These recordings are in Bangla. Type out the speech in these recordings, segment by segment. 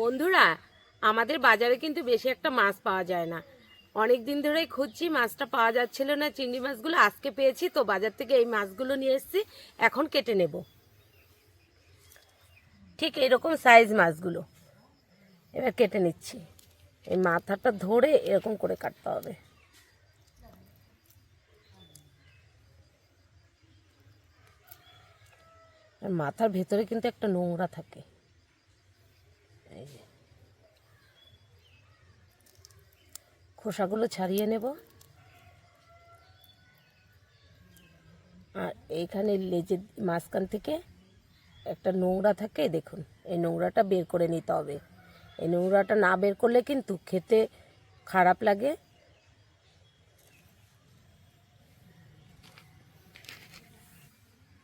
বন্ধুরা, আমাদের বাজারে কিন্তু বেশি একটা মাছ পাওয়া যায় না। অনেক দিন ধরেই খুঁজছি, মাছটা পাওয়া যাচ্ছিল না। চিংড়ি মাছগুলো আজকে পেয়েছি, তো বাজার থেকে এই মাছগুলো নিয়ে এসেছি। এখন কেটে নেব। ঠিক এরকম সাইজ মাছগুলো এবার কেটে নিচ্ছি। এই মাথাটা ধরে এরকম করে কাটতে হবে। মাথার ভেতরে কিন্তু একটা নোংরা থাকে। এই যে খোসাগুলো ছাড়িয়ে নেব। আর এইখানে লেজের মাঝখান থেকে একটা নোংরা থাকে, দেখুন এই নোংরাটা বের করে নিতে হবে। এই নোংরাটা না বের করলে কিন্তু খেতে খারাপ লাগে।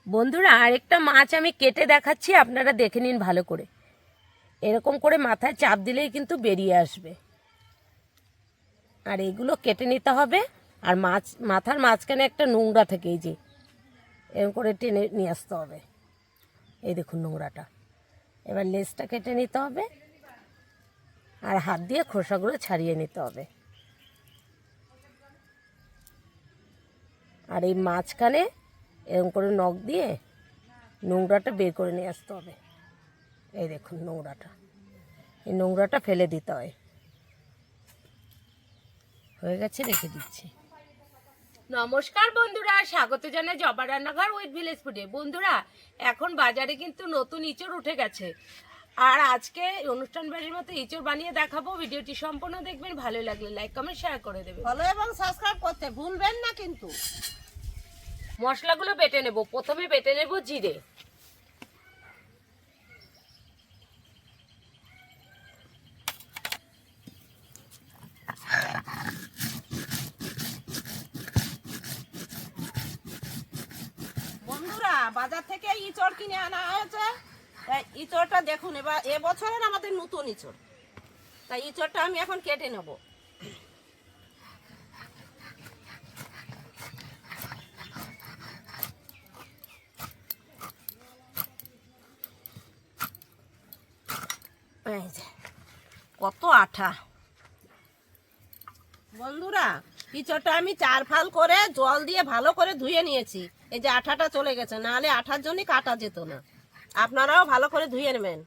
বন্ধুরা, আরেকটা মাছ আমি কেটে দেখাচ্ছি, আপনারা দেখে নিন ভালো করে। এরকম করে মাথায় চাপ দিলেই কিন্তু বেরিয়ে আসবে। আর এগুলো কেটে নিতে হবে। আর মাথার মাঝখানে একটা নোংরা থাকে, এই যে এরকম করে টেনে নিয়ে আসতে হবে। এই দেখুন নোংরাটা। এবার লেজটা কেটে নিতে হবে আর হাত দিয়ে খোসাগুলো ছাড়িয়ে নিতে হবে। আর এই মাঝখানে এরকম করে নখ দিয়ে নোংরাটা বের করে নিয়ে আসতে হবে। এই দেখুন নোংরাটা, এই নোংরাটা ফেলে দিতে হয়। হয়ে গেছে, রেখে দিচ্ছি। নমস্কার বন্ধুরা, স্বাগত জানাই জবা রান্নাঘর উইথ ভিলেজ ফুডে। বন্ধুরা, এখন বাজারে কিন্তু নতুন ইঁচড় উঠে গেছে। আর আজকে অনুষ্ঠান বাড়ির মতো ইঁচড় বানিয়ে দেখাবো। ভিডিওটি সম্পূর্ণ দেখবেন, ভালো লাগলে লাইক কমেন্ট শেয়ার করে দেবেন। ফলো এবং সাবস্ক্রাইব করতে ভুলবেন না কিন্তু। মশলাগুলো বেটে নেব। প্রথমে বেটে নেব জিরে। বন্ধুরা, বাজার থেকে ইঁচড় কিনে আনা হয়েছে। তাই ইঁচড়টা দেখুন, এবার এবছরের আমাদের নতুন ইঁচড়। তাই ইঁচড়টা আমি এখন কেটে নেব। এই যে কত আঠা। বন্ধুরা, ইঁচড়টা আমি 4 ফাল করে জল দিয়ে ভালো করে ধুয়ে নিয়েছি। এই যে আঠাটা চলে গেছে, নাহলে আঠার জন্যই কাটা যেত না। আপনারাও ভালো করে ধুয়ে নেবেন।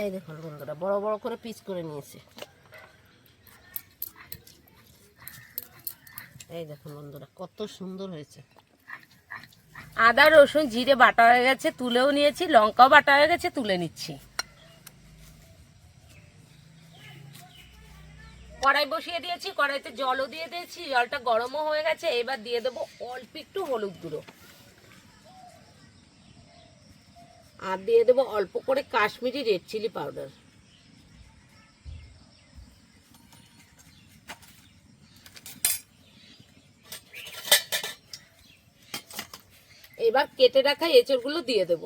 এই দেখুন বন্ধুরা, বড় বড় করে পিস করে নিয়েছি। এই দেখুন বন্ধুরা, কত সুন্দর হয়েছে। আদা রসুন জিরে বাটা হয়ে গেছে, তুলেও নিয়েছি। লঙ্কাও বাটা হয়ে গেছে, তুলে নিচ্ছি। কড়াই বসিয়ে দিয়েছি, কড়াইতে জলও দিয়ে দিয়েছি। জলটা গরমও হয়ে গেছে। এবার দিয়ে দেবো অল্প একটু হলুদ গুঁড়ো। আর দিয়ে দেবো অল্প করে কাশ্মীরি রেড চিলি পাউডার। এবার কেটে রাখা এঁচড়গুলো দিয়ে দেব।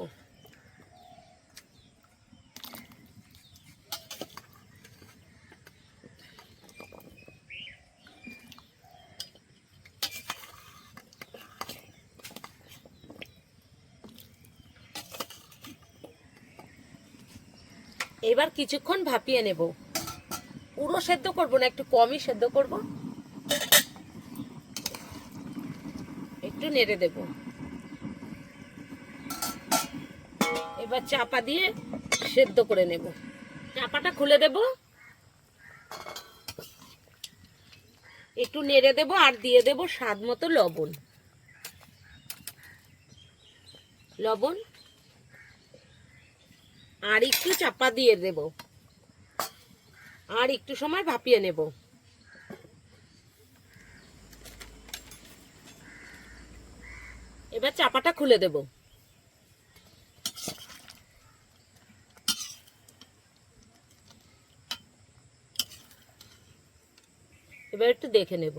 এবার কিছুক্ষণ ভাপিয়ে নেব। পুরো সেদ্ধ করব না, একটু কমই সেদ্ধ করব। একটু নেড়ে দেব। এবার চাপা দিয়ে সেদ্ধ করে নেব। চাপাটা খুলে দেব, একটু নেড়ে দেব আর দিয়ে দেব স্বাদ মতো লবণ। লবণ আর একটু চাপা দিয়ে দেব। আর একটু সময় ভাপিয়ে নেব। এবার চাপাটা খুলে দেব। এবার একটু দেখে নেব,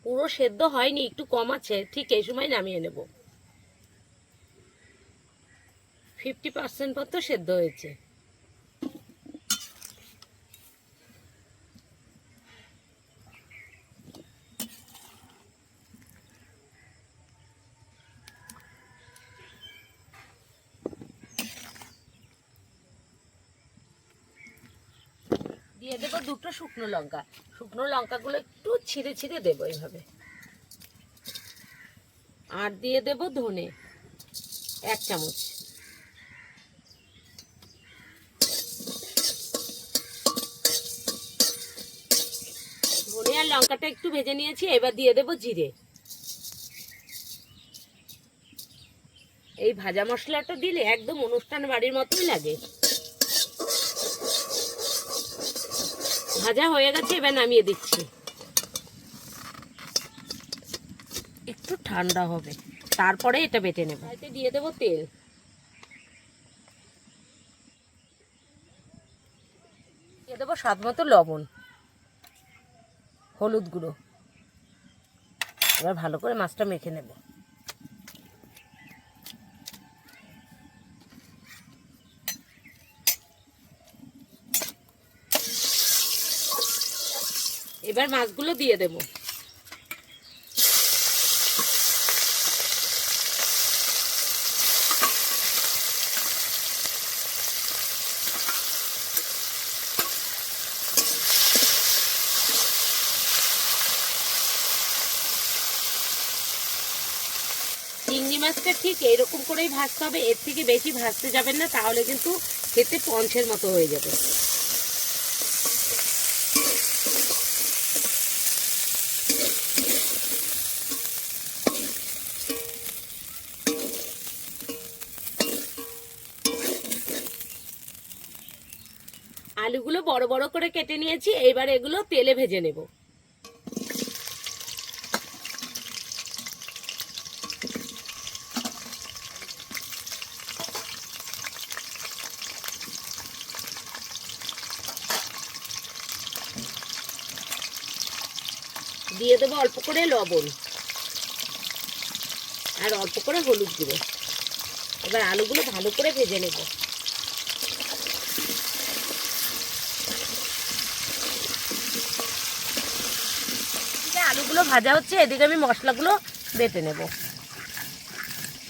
পুরো সেদ্ধ হয়নি, একটু কম আছে, ঠিক এই সময় নামিয়ে নেব। 50% মতো সেদ্ধ হয়েছে। দিয়ে দেবো দুটো শুকনো লঙ্কা। শুকনো লঙ্কাগুলো একটু ছিঁড়ে ছিঁড়ে দেবো এইভাবে। আর দিয়ে দেব ধনে 1 চামচ। ধনে আর লঙ্কাটা একটু ভেজে নিয়েছি, এবার দিয়ে দেব জিরে। এই ভাজা মশলাটা দিলে একদম অনুষ্ঠান বাড়ির মতোই লাগে। ভাজা হয়ে গেছে, এবার নামিয়ে দিচ্ছি। একটু ঠান্ডা হবে, তারপরে এটা বেটে নেব। এতে দিয়ে দেব তেল। দিয়ে দেবো স্বাদ মতো লবণ, হলুদ গুঁড়ো। এবার ভালো করে মাছটা মেখে নেব। এবার মাছগুলো দিয়ে দেব। চিংড়ি মাছটা ঠিক এইরকম করেই ভাজতে হবে, এর থেকে বেশি ভাজতে যাবেন না, তাহলে কিন্তু খেতে পঞ্চের মতো হয়ে যাবে। আলুগুলো বড় বড় করে কেটে নিয়েছি, এবার এগুলো তেলে ভেজে নেব। দিয়ে দেবো অল্প করে লবণ আর অল্প করে হলুদ গুঁড়ো। এবার আলুগুলো ভালো করে ভেজে নেব। আলুগুলো ভাজা হচ্ছে, এদিকে আমি মশলাগুলো বেটে নেব।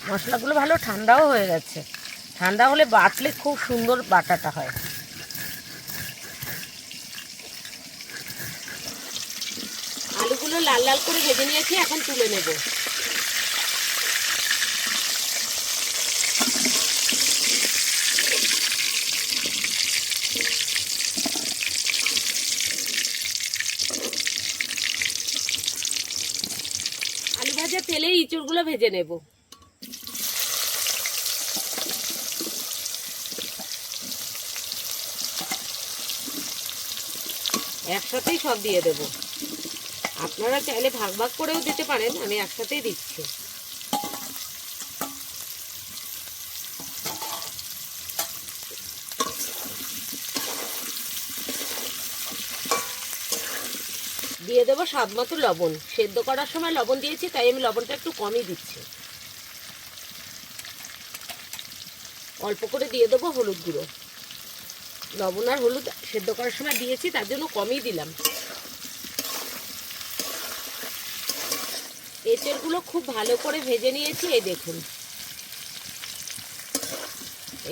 মশলাগুলো ভালো ঠান্ডাও হয়ে গেছে, ঠান্ডা হলে বাটলে খুব সুন্দর বাটাটা হয়। আলুগুলো লাল লাল করে ভেজে নিয়েছি, এখন তুলে নেব। আলু ভাজা তেলে ইঁচড়গুলো ভেজে নেব। একসাথেই সব দিয়ে দেব। আপনারা চাইলে ভাগ ভাগ করেও দিতে পারেন, আমি একসাথেই দিচ্ছি। দিয়ে দেবো স্বাদ মতো লবণ। সেদ্ধ করার সময় লবণ দিয়েছি, তাই আমি লবণটা একটু কমই দিচ্ছি। অল্প করে দিয়ে দেবো হলুদ গুঁড়ো। লবণ আর হলুদ সেদ্ধ করার সময় দিয়েছি, তার জন্য কমই দিলাম। এঁচড়গুলো খুব ভালো করে ভেজে নিয়েছি, এই দেখুন।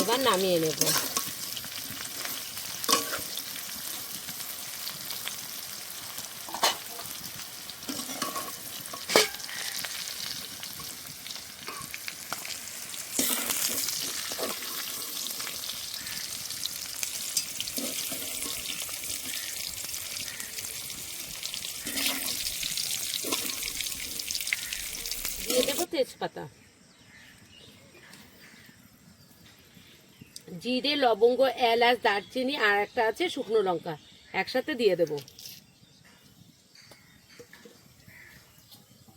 এবার নামিয়ে নেব। দিয়ে দেবো তেজপাতা, জিরে, লবঙ্গ, এলাচ, দারচিনি আর একটা আছে শুকনো লঙ্কা, একসাথে দিয়ে দেব।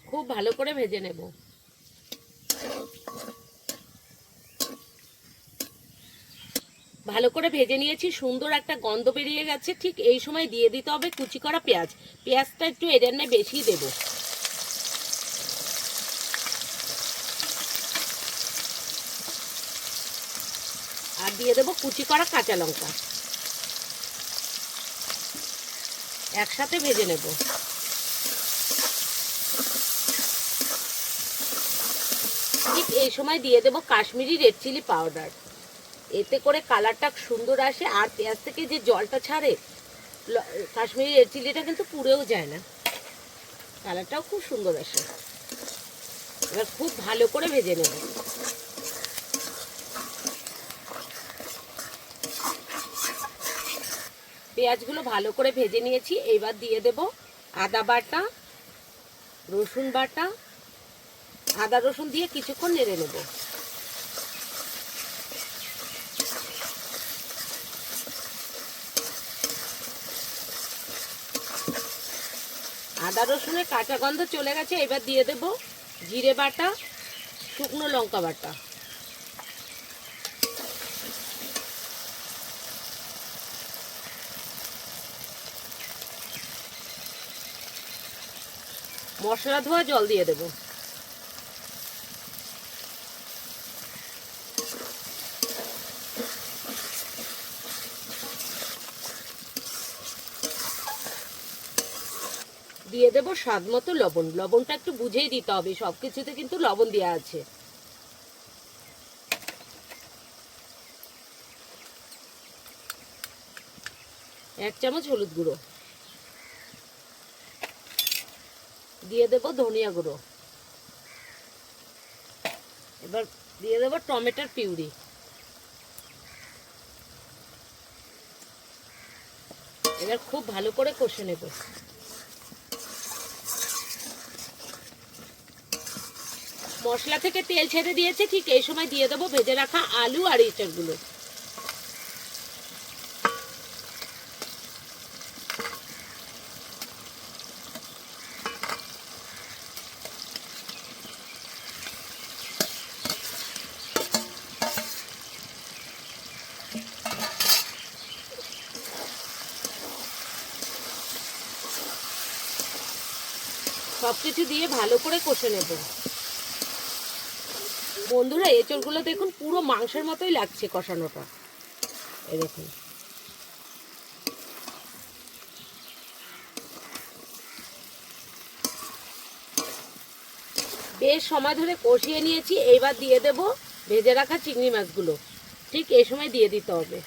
খুব ভালো করে ভেজে নেব। ভালো করে ভেজে নিয়েছি, সুন্দর একটা গন্ধ বেরিয়ে গেছে। ঠিক এই সময় দিয়ে দিতে হবে কুচি করা পেঁয়াজ। পেঁয়াজটা একটু এর রান্নায় বেশি দেবো। আর দিয়ে দেবো কুচি করা কাঁচা লঙ্কা, একসাথে ভেজে নেব। ঠিক এই সময় দিয়ে দেবো কাশ্মীরি রেড চিলি পাউডার। এতে করে কালারটা সুন্দর আসে, আর পেঁয়াজ থেকে যে জলটা ছাড়ে কাশ্মীরি রেড চিলিটা কিন্তু পুড়েও যায় না, কালারটাও খুব সুন্দর আসে। এবার খুব ভালো করে ভেজে নেব। পেঁয়াজগুলো ভালো করে ভেজে নিয়েছি। এবার দিয়ে দেব আদা বাটা, রসুন বাটা। আদা রসুন দিয়ে কিছুক্ষণ নেড়ে নেব। আদা রসুনের কাঁচা গন্ধ চলে গেছে। এবার দিয়ে দেব জিরে বাটা, শুকনো লঙ্কা বাটা। মশলা ধোয়া জল দিয়ে দেব। দিয়ে দেব স্বাদ মতো লবণ। লবণটা একটু বুঝেই দিতে হবে, সবকিছুতে কিন্তু লবণ দেওয়া আছে। এক চামচ হলুদ গুঁড়ো দিয়ে দেব, ধনিয়া গুঁড়ো। এবার দিয়ে দেব টমেটোর পিউরি। এবার খুব ভালো করে কষে নেব। মশলা থেকে তেল ছেড়ে দিয়েছে। ঠিক এই সময় দিয়ে দেবো ভেজে রাখা আলু আর এঁচড়গুলো। সবকিছু দিয়ে ভালো করে কষে নেব। বন্ধুরা, এঁচড়গুলো দেখুন পুরো মাংসের মতোই লাগছে কষানোটা। এই দেখুন, বেশ সময় ধরে কষিয়ে নিয়েছি। এইবার দিয়ে দেব ভেজে রাখা চিংড়ি মাছগুলো। ঠিক এই সময় দিয়ে দিতে হবে।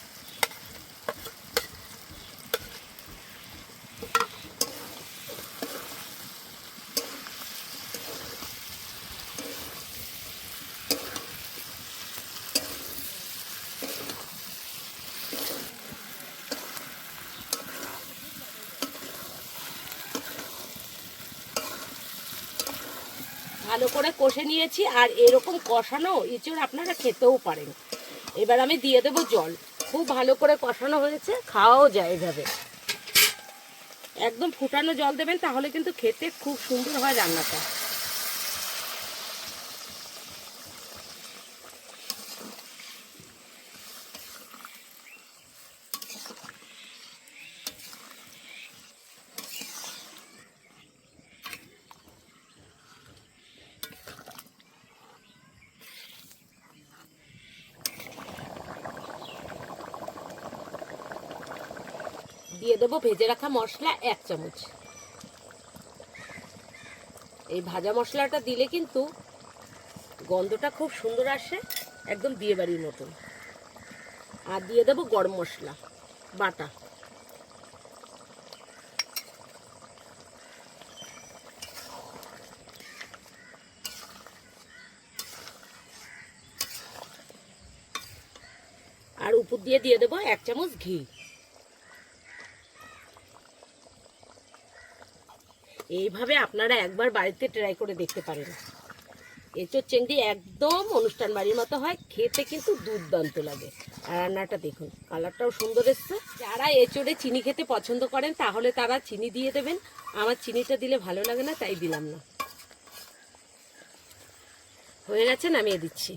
ভালো করে কষে নিয়েছি। আর এরকম কষানো এঁচড় আপনারা খেতেও পারেন। এবার আমি দিয়ে দেব জল। খুব ভালো করে কষানো হয়েছে, খাওয়াও যায় এভাবে। একদম ফুটানো জল দেবেন, তাহলে কিন্তু খেতে খুব সুন্দর হয় রান্নাটা। দিয়ে দেবো ভেজে রাখা মশলা 1 চামচ। এই ভাজা মশলাটা দিলে কিন্তু গন্ধটা খুব সুন্দর আসে, একদম বিয়ে বাড়ির মতন। আর দিয়ে দেবো গরম মশলা বাটা। আর উপর দিয়ে দেবো 1 চামচ ঘি। এইভাবে আপনারা একবার বাড়িতে ট্রাই করে দেখতে পারেন। এঁচোড় চিংড়ি একদম অনুষ্ঠান বাড়ির মতো হয়, খেতে কিন্তু দুর্দান্ত লাগে। আর রান্নাটা দেখুন, কালারটাও সুন্দর এসছে। যারা এঁচোড়ে চিনি খেতে পছন্দ করেন তাহলে তারা চিনি দিয়ে দেবেন। আমার চিনিটা দিলে ভালো লাগে না, তাই দিলাম না। হয়ে গেছে, নামিয়ে দিচ্ছি।